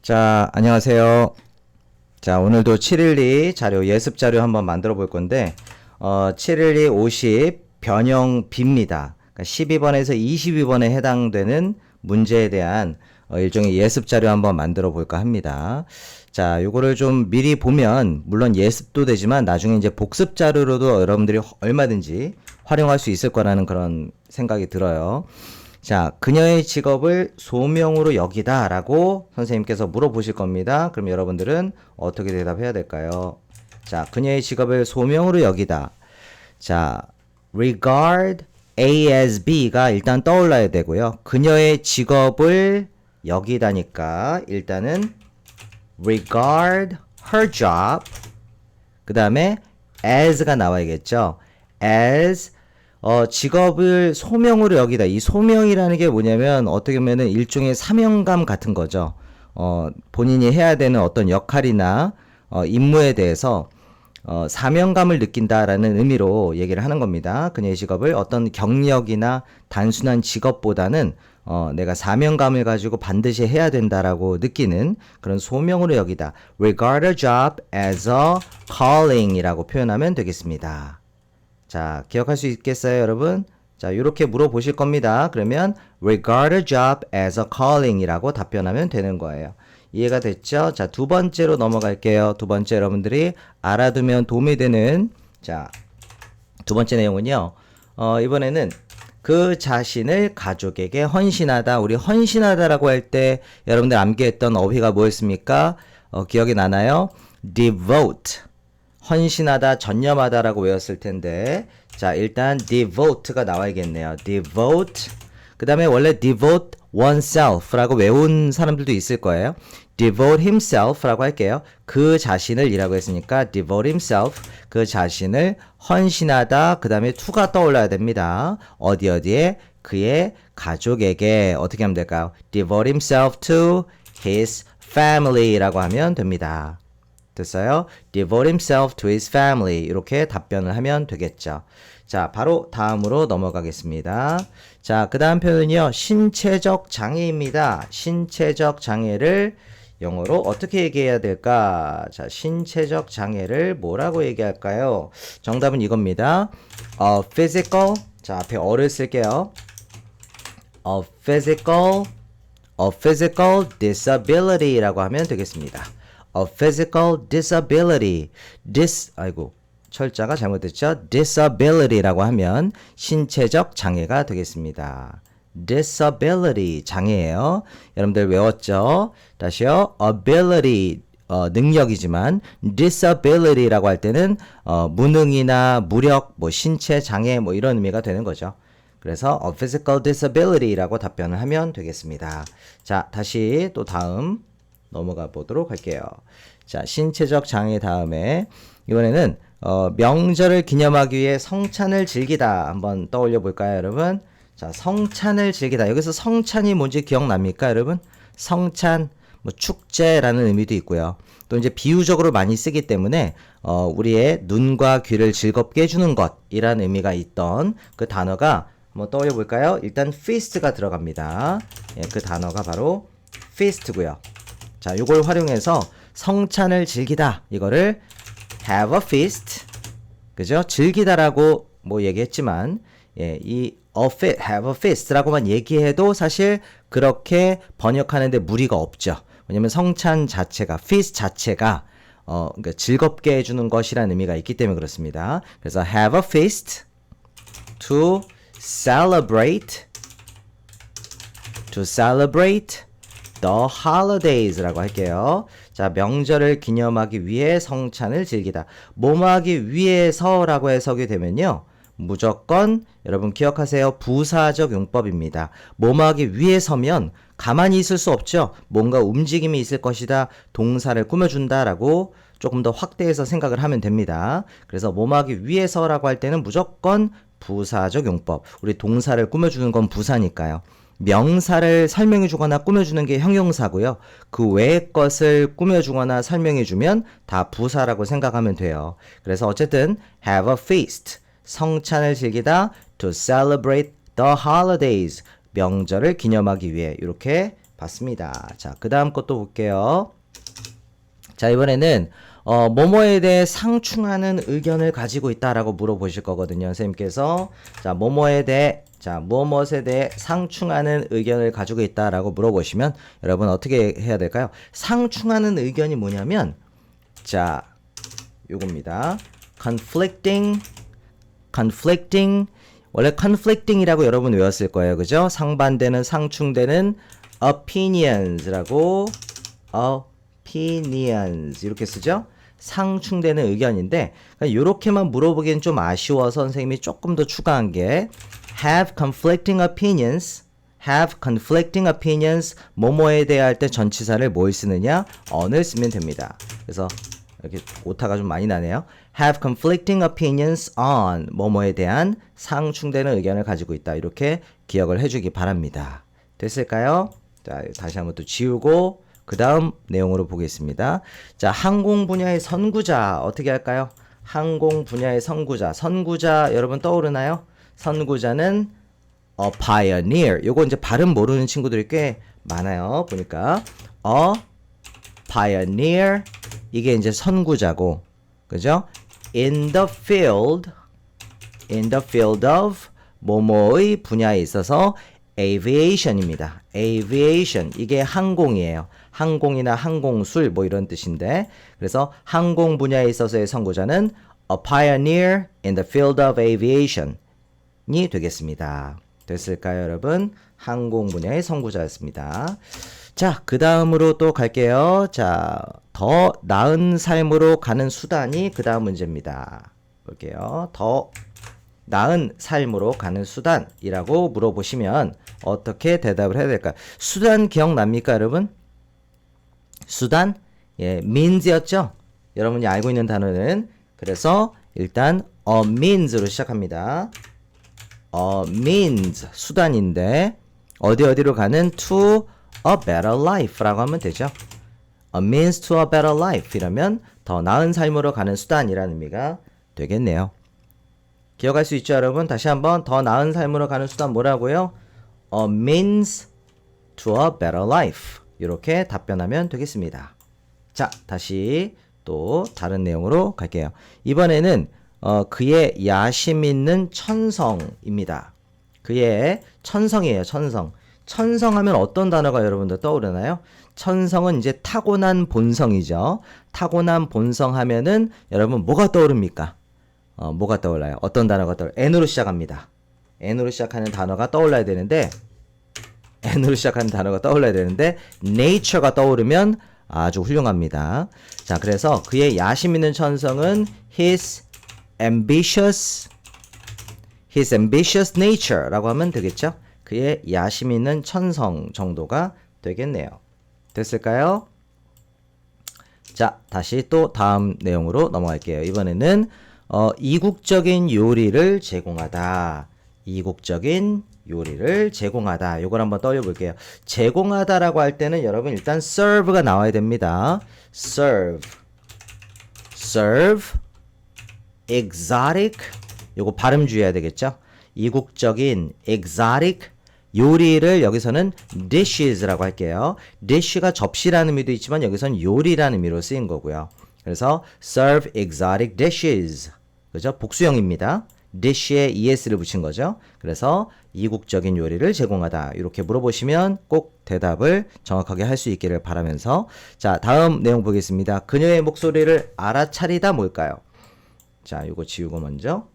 자, 안녕하세요. 자, 오늘도 712 자료, 예습 자료 한번 만들어 볼 건데, 712 50 변형 B입니다. 그러니까 12번에서 22번에 해당되는 문제에 대한 일종의 예습 자료 한번 만들어 볼까 합니다. 자, 요거를 좀 미리 보면, 물론 예습도 되지만 나중에 이제 복습 자료로도 여러분들이 얼마든지 활용할 수 있을 거라는 그런 생각이 들어요. 자, 그녀의 직업을 소명으로 여기다 라고 선생님께서 물어보실 겁니다. 그럼 여러분들은 어떻게 대답해야 될까요? 자, 그녀의 직업을 소명으로 여기다. 자, regard A as B가 일단 떠올라야 되고요. 그녀의 직업을 여기다니까 일단은 regard her job, 그 다음에 as가 나와야겠죠. as 직업을 소명으로 여기다. 이 소명이라는 게 뭐냐면 어떻게 보면은 일종의 사명감 같은 거죠. 본인이 해야 되는 어떤 역할이나 임무에 대해서 사명감을 느낀다라는 의미로 얘기를 하는 겁니다. 그녀의 직업을 어떤 경력이나 단순한 직업보다는 내가 사명감을 가지고 반드시 해야 된다라고 느끼는 그런 소명으로 여기다. regard a job as a calling이라고 표현하면 되겠습니다. 자, 기억할 수 있겠어요, 여러분? 자, 이렇게 물어보실 겁니다. 그러면 regard a job as a calling이라고 답변하면 되는 거예요. 이해가 됐죠? 자, 두 번째로 넘어갈게요. 두 번째 여러분들이 알아두면 도움이 되는, 자, 두 번째 내용은요. 이번에는 그 자신을 가족에게 헌신하다. 우리 헌신하다라고 할 때 여러분들 암기했던 어휘가 뭐였습니까? 기억이 나나요? devote. 헌신하다, 전념하다라고 외웠을 텐데, 자, 일단 devote가 나와야겠네요. devote. 그 다음에 원래 devote oneself라고 외운 사람들도 있을 거예요. devote himself라고 할게요. 그 자신을 이라고 했으니까 devote himself, 그 자신을 헌신하다, 그 다음에 to가 떠올라야 됩니다. 어디에? 그의 가족에게 어떻게 하면 될까요? devote himself to his family라고 하면 됩니다. 됐어요? devote himself to his family. 이렇게 답변을 하면 되겠죠. 자, 바로 다음으로 넘어가겠습니다. 자, 그 다음 표현은요. 신체적 장애입니다. 신체적 장애를 영어로 어떻게 얘기해야 될까? 자, 신체적 장애를 뭐라고 얘기할까요? 정답은 이겁니다. physical. 자, 앞에 어를 쓸게요. physical disability라고 하면 되겠습니다. A physical disability. 철자가 잘못됐죠? disability라고 하면 신체적 장애가 되겠습니다. disability 장애예요. 여러분들 외웠죠? 다시요. ability 능력이지만 disability라고 할 때는 무능이나 무력, 뭐 신체 장애 뭐 이런 의미가 되는 거죠. 그래서 a physical disability라고 답변을 하면 되겠습니다. 자, 다시 또 다음 넘어가 보도록 할게요. 자, 신체적 장애 다음에 이번에는 명절을 기념하기 위해 성찬을 즐기다 한번 떠올려 볼까요, 여러분? 자, 성찬을 즐기다. 여기서 성찬이 뭔지 기억납니까, 여러분? 성찬, 뭐 축제라는 의미도 있고요. 또 이제 비유적으로 많이 쓰기 때문에 우리의 눈과 귀를 즐겁게 해주는 것이라는 의미가 있던 그 단어가 한번 떠올려 볼까요? 일단 feast가 들어갑니다. 예, 그 단어가 바로 feast고요. 자, 요걸 활용해서 성찬을 즐기다. 이거를 have a feast. 그죠? 즐기다라고 뭐 얘기했지만, 예, 이 have a feast라고만 얘기해도 사실 그렇게 번역하는데 무리가 없죠. 왜냐면 성찬 자체가, feast 자체가, 그러니까 즐겁게 해주는 것이라는 의미가 있기 때문에 그렇습니다. 그래서 have a feast to celebrate the holidays라고 할게요. 자, 명절을 기념하기 위해 성찬을 즐기다. 뭐뭐하기 위해서라고 해석이 되면요. 무조건 여러분 기억하세요. 부사적 용법입니다. 뭐뭐하기 위해서면 가만히 있을 수 없죠. 뭔가 움직임이 있을 것이다. 동사를 꾸며준다라고 조금 더 확대해서 생각을 하면 됩니다. 그래서 뭐뭐하기 위해서라고 할 때는 무조건 부사적 용법. 우리 동사를 꾸며주는 건 부사니까요. 명사를 설명해 주거나 꾸며주는 게 형용사고요. 그 외의 것을 꾸며주거나 설명해 주면 다 부사라고 생각하면 돼요. 그래서 어쨌든 have a feast, 성찬을 즐기다, to celebrate the holidays, 명절을 기념하기 위해 이렇게 봤습니다. 자, 그 다음 것도 볼게요. 자, 이번에는 뭐뭐에 대해 상충하는 의견을 가지고 있다라고 물어보실 거거든요. 선생님께서 자, 뭐뭐에 대해 무엇에 대해 상충하는 의견을 가지고 있다라고 물어보시면 여러분 어떻게 해야 될까요? 상충하는 의견이 뭐냐면 자, 요겁니다. conflicting 원래 conflicting이라고 여러분 외웠을 거예요. 그죠? 상반되는 상충되는 opinions라고 opinions 이렇게 쓰죠? 상충되는 의견인데 이렇게만 물어보기엔 좀 아쉬워서 선생님이 조금 더 추가한 게 have conflicting opinions 뭐뭐에 대해 할 때 전치사를 뭘 쓰느냐? on을 쓰면 됩니다. 그래서 이렇게 오타가 좀 많이 나네요. have conflicting opinions on 뭐뭐에 대한 상충되는 의견을 가지고 있다. 이렇게 기억을 해주기 바랍니다. 됐을까요? 자, 다시 한번 또 지우고 그 다음 내용으로 보겠습니다. 자, 항공 분야의 선구자 어떻게 할까요? 항공 분야의 선구자 여러분 떠오르나요? 선구자는 a pioneer. 요거 이제 발음 모르는 친구들이 꽤 많아요. 보니까 a pioneer 이게 이제 선구자고, 그죠? in the field of 뭐뭐의 분야에 있어서 aviation입니다. aviation 이게 항공이에요. 항공이나 항공술 뭐 이런 뜻인데, 그래서 항공 분야에 있어서의 선구자는 a pioneer in the field of aviation이 되겠습니다. 됐을까요, 여러분? 항공 분야의 선구자였습니다. 자, 그 다음으로 또 갈게요. 자, 더 나은 삶으로 가는 수단이 그 다음 문제입니다. 볼게요. 더 나은 삶으로 가는 수단이라고 물어보시면 어떻게 대답을 해야 될까요? 수단 기억납니까, 여러분? 수단? 예, means였죠? 여러분이 알고 있는 단어는. 그래서 일단 a means로 시작합니다. a means, 수단인데 어디로 가는 to a better life라고 하면 되죠. a means to a better life 이라면 더 나은 삶으로 가는 수단이라는 의미가 되겠네요. 기억할 수 있죠, 여러분? 다시 한번 더 나은 삶으로 가는 수단 뭐라고요? a means to a better life 이렇게 답변하면 되겠습니다. 자, 다시 또 다른 내용으로 갈게요. 이번에는 그의 야심 있는 천성입니다. 그의 천성이에요. 천성하면 어떤 단어가 여러분들 떠오르나요? 천성은 이제 타고난 본성이죠. 타고난 본성 하면은 여러분 뭐가 떠오릅니까? 뭐가 떠올라요? 어떤 단어가 떠올라요? N으로 시작합니다. N으로 시작하는 단어가 떠올라야 되는데 nature가 떠오르면 아주 훌륭합니다. 자, 그래서 그의 야심 있는 천성은 his ambitious nature라고 하면 되겠죠? 그의 야심 있는 천성 정도가 되겠네요. 됐을까요? 자, 다시 또 다음 내용으로 넘어갈게요. 이번에는 이국적인 요리를 제공하다. 요걸 한번 떠올려볼게요. 제공하다라고 할 때는 여러분 일단 serve가 나와야 됩니다. serve, exotic, 요거 발음 주의해야 되겠죠? 이국적인, exotic, 요리를 여기서는 dishes라고 할게요. dish가 접시라는 의미도 있지만 여기서는 요리라는 의미로 쓰인 거고요. 그래서 serve exotic dishes. 그죠? 복수형입니다. dish에 es를 붙인 거죠. 그래서 이국적인 요리를 제공하다. 이렇게 물어보시면 꼭 대답을 정확하게 할 수 있기를 바라면서 자, 다음 내용 보겠습니다. 그녀의 목소리를 알아차리다 뭘까요? 자, 이거 지우고 먼저.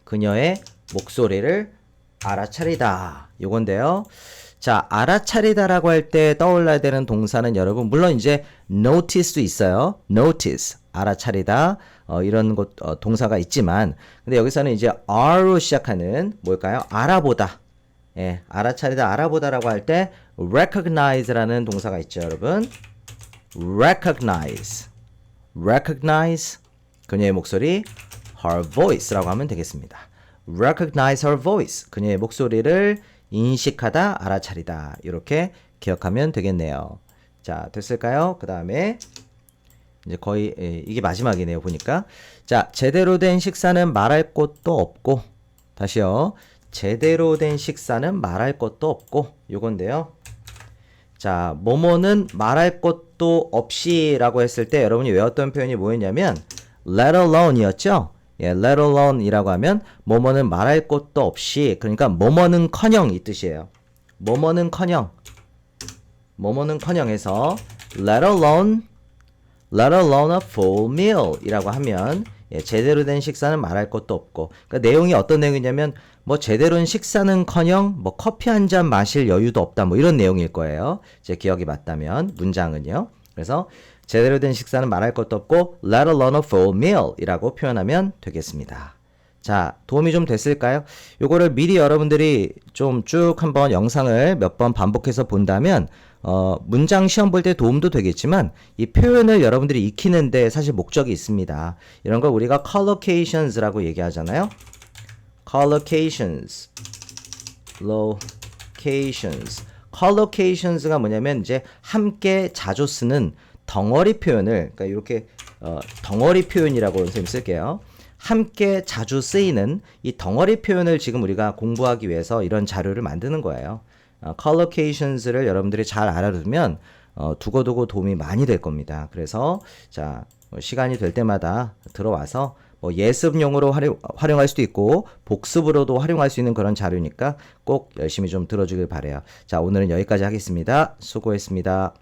그녀의 목소리를 알아차리다. 요건데요. 자, 알아차리다라고 할 때 떠올라야 되는 동사는 여러분 물론 이제 notice도 있어요. notice, 알아차리다 이런 것 동사가 있지만 근데 여기서는 이제 R로 시작하는 뭘까요? 알아보다. 예, 알아차리다, 알아보다라고 할 때 recognize라는 동사가 있죠, 여러분. recognize, 그녀의 목소리 her voice라고 하면 되겠습니다. recognize her voice, 그녀의 목소리를 인식하다, 알아차리다 이렇게 기억하면 되겠네요. 자, 됐을까요? 그 다음에 이제 거의 이게 마지막이네요, 보니까. 자, 제대로 된 식사는 말할 것도 없고, 다시요. 제대로 된 식사는 말할 것도 없고 요건데요. 자, 뭐뭐는 말할 것도 없이 라고 했을 때 여러분이 외웠던 표현이 뭐였냐면 let alone 이었죠? 예, let alone 이라고 하면 뭐뭐는 말할 것도 없이, 그러니까 뭐뭐는 커녕 이 뜻이에요. 뭐뭐는 커녕 해서 let alone a full meal 이라고 하면 예, 제대로 된 식사는 말할 것도 없고, 그러니까 내용이 어떤 내용이냐면 뭐 제대로 된 식사는커녕 뭐 커피 한 잔 마실 여유도 없다 뭐 이런 내용일 거예요. 제 기억이 맞다면 문장은요. 그래서 제대로 된 식사는 말할 것도 없고 let alone a full meal 이라고 표현하면 되겠습니다. 자, 도움이 좀 됐을까요? 요거를 미리 여러분들이 좀 쭉 한번 영상을 몇 번 반복해서 본다면 문장 시험 볼 때 도움도 되겠지만 이 표현을 여러분들이 익히는데 사실 목적이 있습니다. 이런 걸 우리가 collocations라고 얘기하잖아요. collocations가 뭐냐면 이제 함께 자주 쓰는 덩어리 표현을, 그러니까 이렇게 덩어리 표현이라고 선생님 쓸게요. 함께 자주 쓰이는 이 덩어리 표현을 지금 우리가 공부하기 위해서 이런 자료를 만드는 거예요. collocations를 여러분들이 잘 알아두면 두고두고 도움이 많이 될 겁니다. 그래서 자, 시간이 될 때마다 들어와서 뭐 예습용으로 활용할 수도 있고 복습으로도 활용할 수 있는 그런 자료니까 꼭 열심히 좀 들어주길 바래요. 자, 오늘은 여기까지 하겠습니다. 수고했습니다.